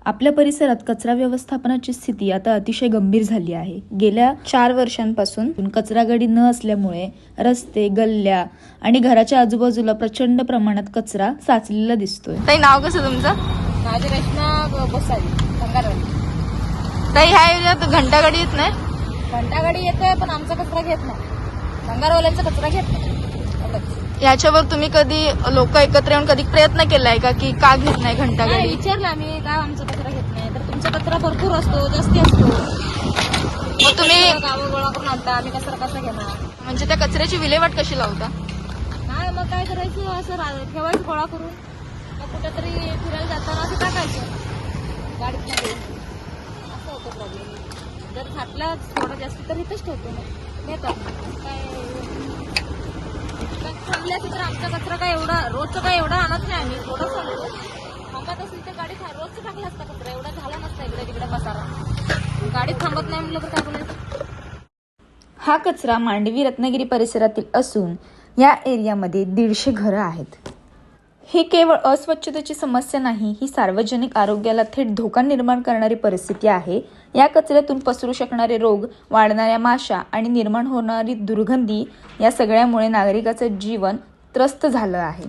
आपल्या परिसरात कचरा व्यवस्थापनाची स्थिती आता अतिशय गंभीर झाली आहे। गेल्या 4 वर्षांपासून कचरा गाडी न असल्यामुळे रस्ते, गल्ल्या आणि घराच्या आजूबाजूला प्रचंड प्रमाणात कचरा साचलेला दिसतोय। ताई, नाव कसं तुमचं? माझी रचना बसाली भंगारवाडी। ताई, ह्या एरियात घंटागाडी येत नाही? घंटागाडी येते पण आमचा कचरा घेत नाही, भंगारवाल्यांचा कचरा घेत नाही। याच्यावर तुम्ही कधी लोक एकत्र येऊन कधी प्रयत्न केलाय का की का घेत नाही घंटागाडी? विचारलं आम्ही, का आमचा कचरा घेत नाही, तर तुमचा कचरा भरपूर असतो, जास्ती असतो, मग तुम्ही गावं गोळा करून आणता, आम्ही कचरा कसा घेणार? म्हणजे त्या कचऱ्याची विल्हेवाट कशी लावता? काय मग काय करायचं, असं ठेवायचं गोळा करून, मग कुठेतरी फिरायला जाताना असं टाकायचं गाडीत मध्ये, असं होतं प्रॉब्लेम। जर फाटला थोडा जास्त तर इथंच ठेवतो, मग नेतात काय थांबल्याचं तर आमचा कचरा काय एवढा रोजचं काय एवढा आणत नाही आम्ही, थोडं सांगतो थांबत असली तर गाडी रोजचं टाकला असता कचरा, एवढा झाला नसता इकडे तिकडे पसारा, गाडीत थांबत नाही म्हणलं तर काय बोलायचं। हा कचरा मांडवी रत्नागिरी परिसरातील असून या एरियामध्ये 150 घरं आहेत। ही केवळ अस्वच्छतेची समस्या नाही, ही सार्वजनिक आरोग्याला थेट धोका निर्माण करणारी परिस्थिती आहे। या कचऱ्यातून पसरू शकणारे रोग, वाढणाऱ्या माशा आणि निर्माण होणारी दुर्गंधी या सगळ्यामुळे नागरिकाचं जीवन त्रस्त झालं आहे।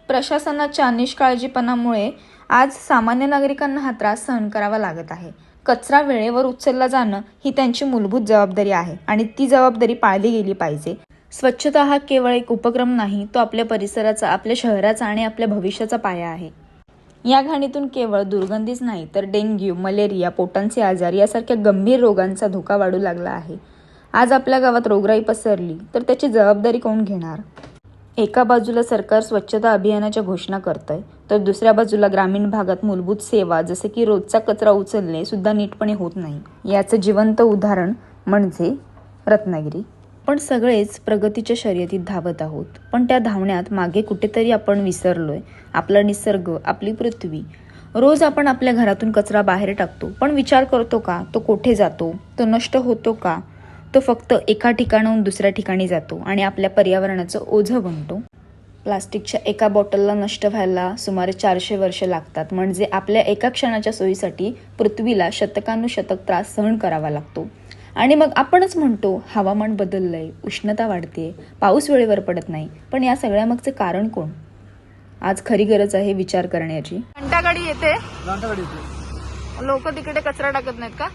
प्रशासनाच्या निष्काळजीपणामुळे आज सामान्य नागरिकांना हा त्रास सहन करावा लागत आहे। कचरा वेळेवर उचलला जाणं ही त्यांची मूलभूत जबाबदारी आहे आणि ती जबाबदारी पाळली गेली पाहिजे। स्वच्छता हा केवळ एक उपक्रम नाही, तो आपल्या परिसराचा, आपल्या शहराचा आणि आपल्या भविष्याचा पाया आहे। या घाणीतून केवळ दुर्गंधीच नाही तर डेंग्यू, मलेरिया, पोटांचे आजार यासारख्या गंभीर रोगांचा धोका वाढू लागला आहे। आज आपल्या गावात रोगराई पसरली तर त्याची जबाबदारी कोण घेणार? एका बाजूला सरकार स्वच्छता अभियानाच्या घोषणा करतंय, तर दुसऱ्या बाजूला ग्रामीण भागात मूलभूत सेवा जसे की रोजचा कचरा उचलणे सुद्धा नीटपणे होत नाही। याचं जिवंत उदाहरण म्हणजे रत्नागिरी। आपण सगळेच प्रगतीच्या शर्यतीत धावत आहोत, पण त्या धावण्यात मागे कुठेतरी आपण विसरलोय आपला निसर्ग, आपली पृथ्वी। रोज आपण आपल्या घरातून कचरा बाहेर टाकतो, पण विचार करतो का तो कुठे जातो, तो नष्ट होतो का? तो फक्त एका ठिकाणाहून दुसऱ्या ठिकाणी जातो आणि आपल्या पर्यावरणाचं ओझं बनतो। प्लास्टिकच्या एका बॉटलला नष्ट व्हायला सुमारे 400 वर्ष लागतात, म्हणजे आपल्या एका क्षणाच्या सोयीसाठी पृथ्वीला शतकानुशतक त्रास सहन करावा लागतो। आणि मग आपणच म्हणतो हवामान बदललंय, उष्णता वाढते, पाऊस वेळेवर पडत नाही, पण या सगळ्यामागचे कारण कोण? आज खरी गरज आहे विचार करण्याची। घंटागाडी येते, घंटागाडी येते, लोक तिकडे कचरा टाकत नाहीत का?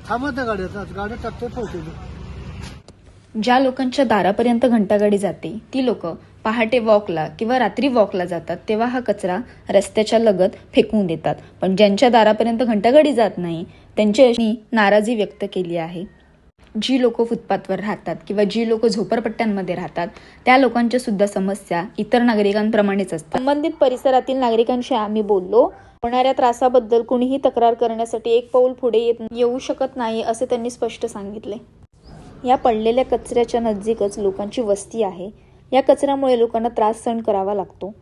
थांबत नाही गाड्या टाकते पोहोचते। ज्या लोकांच्या दारापर्यंत घंटागाडी जाते ती लोक पहाटे वॉकला किंवा रात्री वॉकला जातात, तेव्हा हा कचरा रस्त्याच्या लगत फेकून देतात। पण ज्यांच्या दारापर्यंत घंटागाडी जात नाही त्यांची नाराजी व्यक्त केली आहे। जी लोक फुटपाथवर राहतात किंवा जी लोक झोपडपट्ट्यांमध्ये राहतात त्या लोकांच्या सुद्धा समस्या इतर नागरिकांप्रमाणेच असतात। संबंधित परिसरातील नागरिकांशी आम्ही बोललो, होणाऱ्या त्रासाबद्दल कुणीही तक्रार करण्यासाठी एक पाऊल पुढे येऊ शकत नाही असे त्यांनी स्पष्ट सांगितले। या पडलेल्या कचऱ्याच्या नजीकच लोकांची वस्ती आहे। या कचऱ्यामुळे लोकांना त्रास सहन करावा लागतो,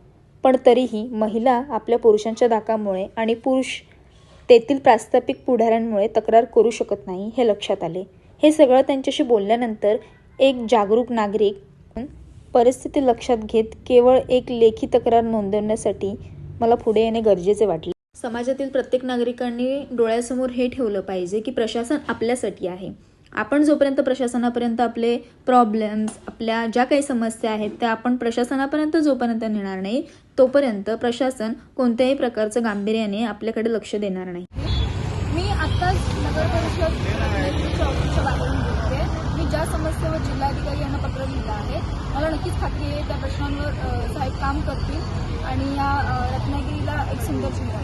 पण तरीही महिला आपल्या पुरुषांच्या धाकामुळे आणि पुरुष तेथील प्रास्ताविक पुढाऱ्यांमुळे तक्रार करू शकत नाही हे लक्षात आले। हे सगळं त्यांच्याशी बोलल्यानंतर एक जागरूक नागरिक परिस्थिती लक्षात घेत केवळ एक लेखी तक्रार नोंदवण्यासाठी मला पुढे येणे गरजेचे वाटले। समाजातील प्रत्येक नागरिकांनी डोळ्यासमोर हे ठेवलं पाहिजे की प्रशासन आपल्यासाठी आहे। आपण जोपर्यंत प्रशासनापर्यंत आपले प्रॉब्लेम्स, आपल्या ज्या काही समस्या आहेत त्या आपण प्रशासनापर्यंत जोपर्यंत नेणार नाही तोपर्यंत प्रशासन कोणत्याही प्रकारचं गांभीर्याने आपल्याकडे लक्ष देणार नाही। मी आत्ताच नगर परिषद ऑफिसच्या बाहेरून बोलते। मी ज्या समस्येवर जिल्हाधिकारी यांना पत्र लिहिलं आहे, मला नक्कीच खात्री आहे त्या प्रश्नांवर साहेब काम करतील आणि या रत्नागिरीला एक सुंदर जिल्हा